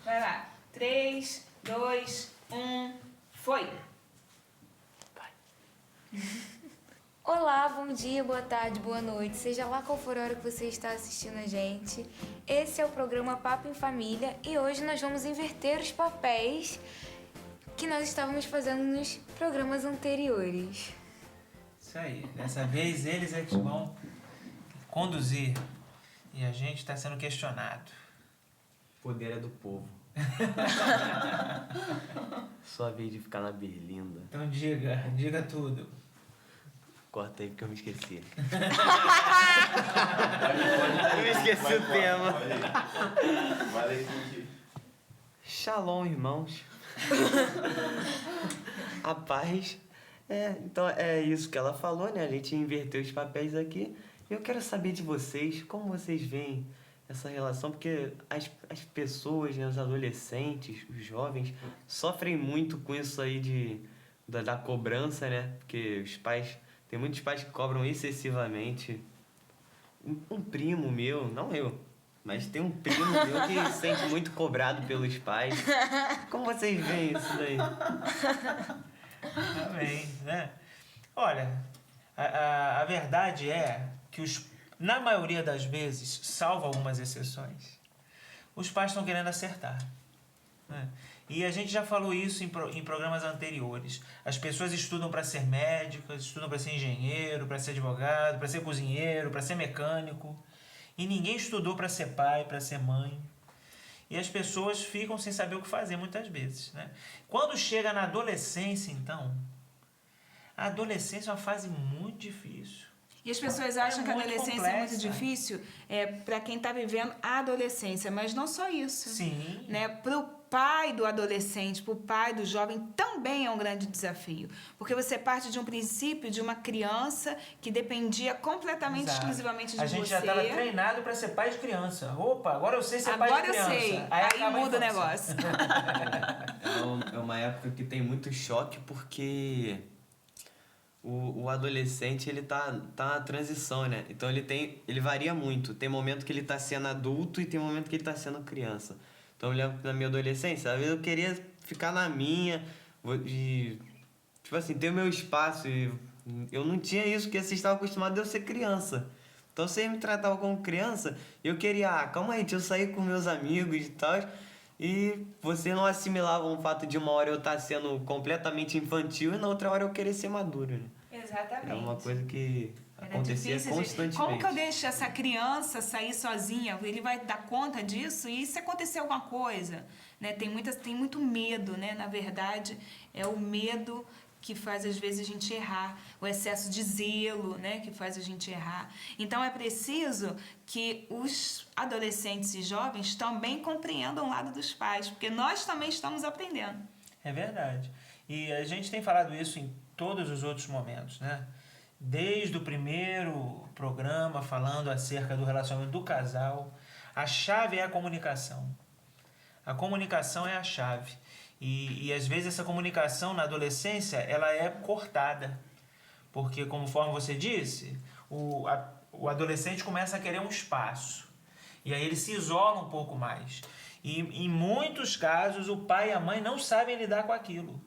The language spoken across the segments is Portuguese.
Vai lá. 3, 2, 1, foi! Olá, bom dia, boa tarde, boa noite, seja lá qual for a hora que você está assistindo a gente. Esse é o programa Papo em Família e hoje nós vamos inverter os papéis que nós estávamos fazendo nos programas anteriores. Isso aí, dessa vez eles é que vão conduzir e a gente está sendo questionado. O poder é do povo. Sua vez de ficar na berlinda. Então diga tudo. Corta aí porque eu me esqueci. Eu me esqueci o tema. Vale sentir. Shalom, irmãos. A paz. Então é isso que ela falou, né? A gente inverteu os papéis aqui. Eu quero saber de vocês, como vocês veem essa relação, porque as pessoas, né, os adolescentes, os jovens, sofrem muito com isso aí da cobrança, né? Porque os pais, tem muitos pais que cobram excessivamente. Um primo meu, não eu, mas tem um primo meu que se sente muito cobrado pelos pais. Como vocês veem isso daí? Também, né? Olha, a verdade é que na maioria das vezes, salvo algumas exceções, os pais estão querendo acertar, né? E a gente já falou isso em programas anteriores. As pessoas estudam para ser médicas, estudam para ser engenheiro, para ser advogado, para ser cozinheiro, para ser mecânico. E ninguém estudou para ser pai, para ser mãe. E as pessoas ficam sem saber o que fazer muitas vezes, né? Quando chega na adolescência, então, a adolescência é uma fase muito difícil. E as pessoas acham que a adolescência é muito complexa. difícil para quem está vivendo a adolescência, mas não só isso. Sim. Né? Para o pai do adolescente, para o pai do jovem, também é um grande desafio. Porque você parte de um princípio de uma criança que dependia completamente, Exato. exclusivamente de você. A gente já estava treinado para ser pai de criança. Opa, agora eu sei ser pai de criança. Agora eu sei. Aí acaba a muda o infância. negócio. É uma época que tem muito choque porque o adolescente ele tá na transição, né? Então ele varia muito. Tem momento que ele tá sendo adulto e tem momento que ele tá sendo criança. Então eu lembro que na minha adolescência, às vezes eu queria ficar na minha e, tipo assim, ter o meu espaço. E eu não tinha isso, porque vocês estavam acostumados a eu ser criança. Então vocês me tratavam como criança e eu queria, calma aí, deixa eu sair com meus amigos e tal. E vocês não assimilavam o fato de uma hora eu estar sendo completamente infantil e na outra hora eu querer ser maduro, né? Exatamente. É uma coisa que Era acontecia difícil, constantemente. Como que eu deixo essa criança sair sozinha? Ele vai dar conta disso? E se acontecer alguma coisa? Né? Tem muito medo, né? Na verdade, é o medo que faz às vezes a gente errar, o excesso de zelo, né, que faz a gente errar. Então é preciso que os adolescentes e jovens também compreendam o lado dos pais, porque nós também estamos aprendendo. É verdade. E a gente tem falado isso em todos os outros momentos, né? Desde o primeiro programa falando acerca do relacionamento do casal, a chave é a comunicação. A comunicação é a chave. E às vezes essa comunicação na adolescência ela é cortada. Porque, conforme você disse, o adolescente começa a querer um espaço. E aí ele se isola um pouco mais. E em muitos casos o pai e a mãe não sabem lidar com aquilo.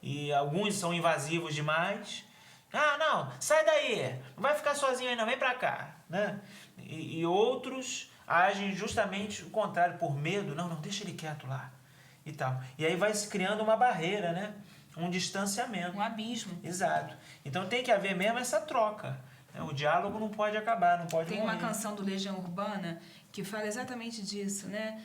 E alguns são invasivos demais. Ah, não, sai daí, não vai ficar sozinho aí não, vem pra cá, né? E outros agem justamente o contrário, por medo, não, deixa ele quieto lá e tal. E aí vai se criando uma barreira, né? Um distanciamento. Um abismo. Exato. Então tem que haver mesmo essa troca. O diálogo não pode acabar, não pode Tem morrer. uma canção do Legião Urbana que fala exatamente disso, né?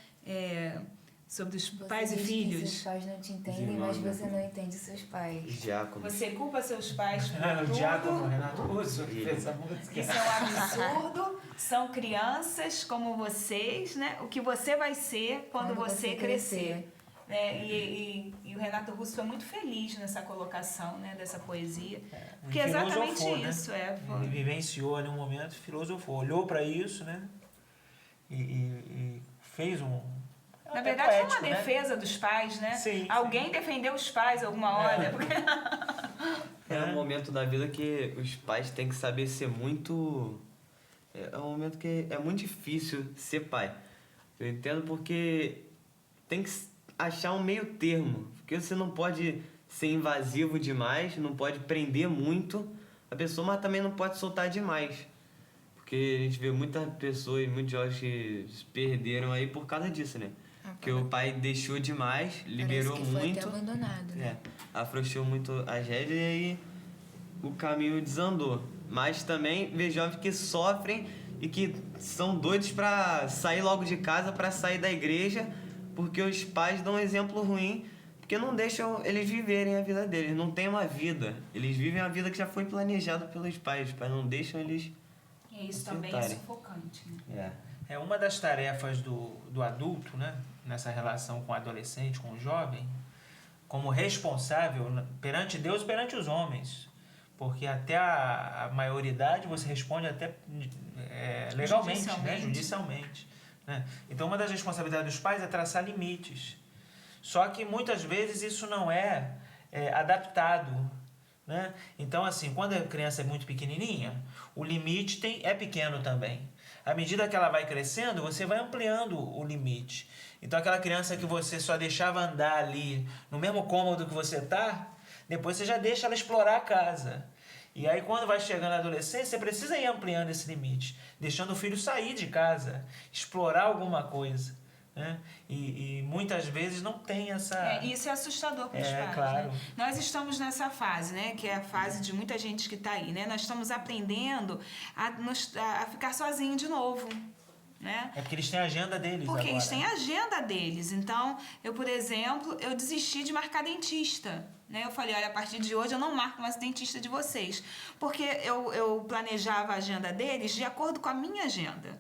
Sobre os pais e filhos. Seus pais não te entendem, mas você não entende seus pais. Diácono. Você culpa seus pais por O tudo. diácono Renato Russo que fez essa música. Isso é um absurdo. São crianças como vocês, né? O que você vai ser quando você crescer. Né? E o Renato Russo foi muito feliz nessa colocação, né? Dessa poesia. Porque é exatamente isso. Né? Ele vivenciou ali um momento, filosofou, olhou para isso, né? E fez Na verdade, poético, foi uma né? defesa dos pais, né? Sim, Alguém defendeu os pais alguma hora. É um momento da vida que os pais têm que saber ser muito... É um momento que é muito difícil ser pai. Eu entendo porque tem que achar um meio termo, porque você não pode ser invasivo demais, não pode prender muito a pessoa, mas também não pode soltar demais. Porque a gente vê muitas pessoas, muitos jovens que se perderam aí por causa disso, né? Porque o pai deixou demais, liberou Parece que foi muito. até abandonado, né? Afrouxou muito as rédeas e aí o caminho desandou. Mas também vejo jovens que sofrem e que são doidos pra sair logo de casa, pra sair da igreja, porque os pais dão um exemplo ruim, porque não deixam eles viverem a vida deles, não tem uma vida. Eles vivem a vida que já foi planejada pelos pais, os pais não deixam eles... E isso também é acertarem. sufocante. Né? É uma das tarefas do adulto, né? Nessa relação com o adolescente, com o jovem, como responsável perante Deus e perante os homens. Porque até a maioridade você responde até legalmente, né? Judicialmente. Né? Então, uma das responsabilidades dos pais é traçar limites. Só que muitas vezes isso não é adaptado. Né? Então, assim, quando a criança é muito pequenininha, o limite é pequeno também. À medida que ela vai crescendo, você vai ampliando o limite. Então, aquela criança que você só deixava andar ali no mesmo cômodo que você está, depois você já deixa ela explorar a casa. E aí, quando vai chegando a adolescência, você precisa ir ampliando esse limite, deixando o filho sair de casa, explorar alguma coisa. Né? E muitas vezes não tem essa... Isso é assustador para os pais. Claro. Né? Nós estamos nessa fase, né? Que é a fase de muita gente que está aí. Né? Nós estamos aprendendo a ficar sozinho de novo. Né? É porque eles têm a agenda deles Porque agora. eles têm a agenda deles. Então, eu, por exemplo, eu desisti de marcar dentista. Né? Eu falei, olha, a partir de hoje eu não marco mais dentista de vocês. Porque eu planejava a agenda deles de acordo com a minha agenda.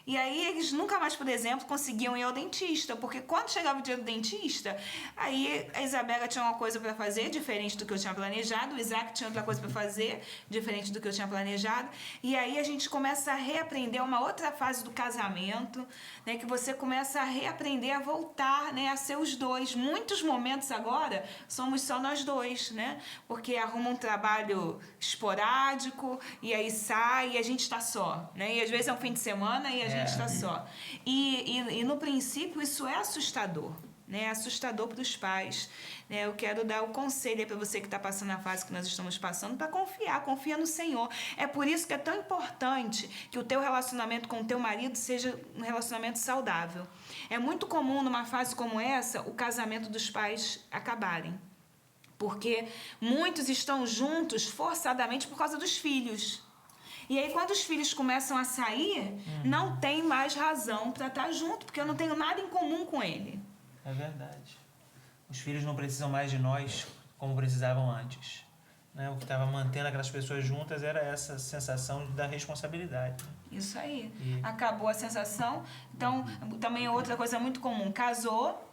E aí eles nunca mais, por exemplo, conseguiam ir ao dentista, porque quando chegava o dia do dentista, aí a Isabela tinha uma coisa para fazer diferente do que eu tinha planejado, o Isaac tinha outra coisa para fazer diferente do que eu tinha planejado, e aí a gente começa a reaprender uma outra fase do casamento, né, que você começa a reaprender a voltar, né, a ser os dois. Muitos momentos agora somos só nós dois, né, porque arruma um trabalho esporádico e aí sai e a gente está só, né, e às vezes é um fim de semana e a gente está só. E no princípio isso é assustador, né? É assustador para os pais. Né? Eu quero dar o conselho para você que está passando a fase que nós estamos passando, para confia no Senhor. É por isso que é tão importante que o teu relacionamento com o teu marido seja um relacionamento saudável. É muito comum numa fase como essa o casamento dos pais acabarem. Porque muitos estão juntos forçadamente por causa dos filhos. E aí, quando os filhos começam a sair, não tem mais razão para estar junto, porque eu não tenho nada em comum com ele. É verdade. Os filhos não precisam mais de nós como precisavam antes. Né? O que estava mantendo aquelas pessoas juntas era essa sensação da responsabilidade. Isso aí. Acabou a sensação. Então, também outra coisa muito comum. Casou,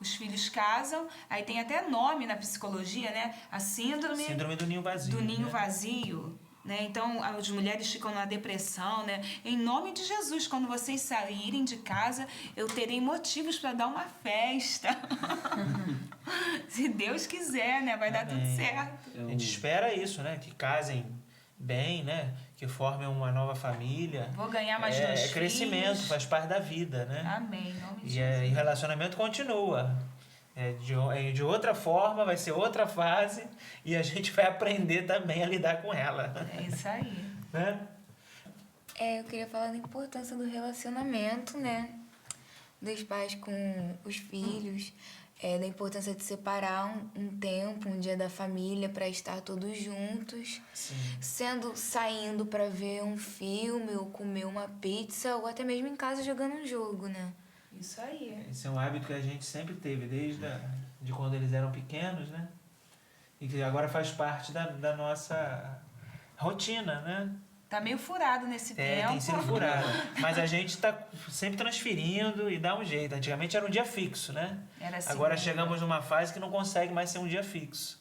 os filhos casam, aí tem até nome na psicologia, né? A síndrome do ninho vazio. Do ninho né? vazio. Né? Então, as mulheres ficam na depressão, né? Em nome de Jesus, quando vocês saírem de casa, eu terei motivos para dar uma festa. Se Deus quiser, né? Vai dar tudo certo. A gente espera isso, né? Que casem bem, né? Que formem uma nova família. Vou ganhar mais 2 filhos. É crescimento, faz parte da vida, né? Amém, em nome de E Jesus. o relacionamento continua. De outra forma, vai ser outra fase e a gente vai aprender também a lidar com ela. É isso aí. Né? Eu queria falar da importância do relacionamento, né? Dos pais com os filhos, da importância de separar um tempo, um dia da família para estar todos juntos, saindo para ver um filme ou comer uma pizza ou até mesmo em casa jogando um jogo, né? Isso aí. Esse é um hábito que a gente sempre teve, desde de quando eles eram pequenos, né? E que agora faz parte da nossa rotina, né? Tá meio furado nesse tempo. Tem sido furado. Mas a gente está sempre transferindo e dá um jeito. Antigamente era um dia fixo, né? Era assim, agora né? chegamos numa fase que não consegue mais ser um dia fixo.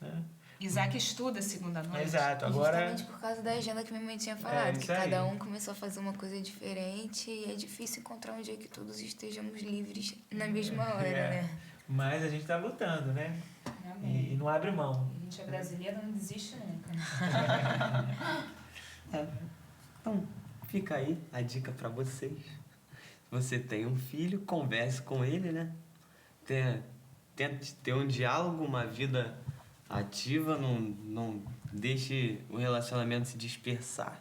Né? Isaac estuda segunda noite. Exato. Agora... Justamente por causa da agenda que minha mãe tinha falado, que isso aí. cada um começou a fazer uma coisa diferente e é difícil encontrar um dia que todos estejamos livres na mesma hora, né? Mas a gente está lutando, né? Amém. E não abre mão. A gente é brasileiro, não desiste nunca. Então, fica aí a dica para vocês. você tem um filho, converse com ele, né? Tente ter um diálogo, uma vida ativa, não deixe o relacionamento se dispersar.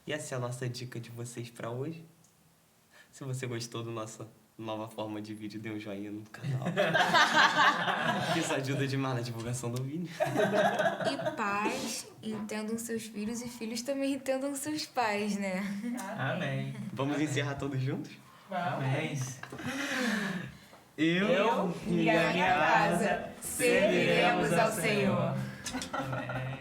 E essa é a nossa dica de vocês para hoje. Se você gostou da nossa nova forma de vídeo, dê um joinha no canal. Isso ajuda demais na divulgação do vídeo. E pais entendam seus filhos e filhos também entendam seus pais, né? Amém. Vamos encerrar todos juntos? Amém. Eu e a minha casa serviremos ao Senhor. Amém.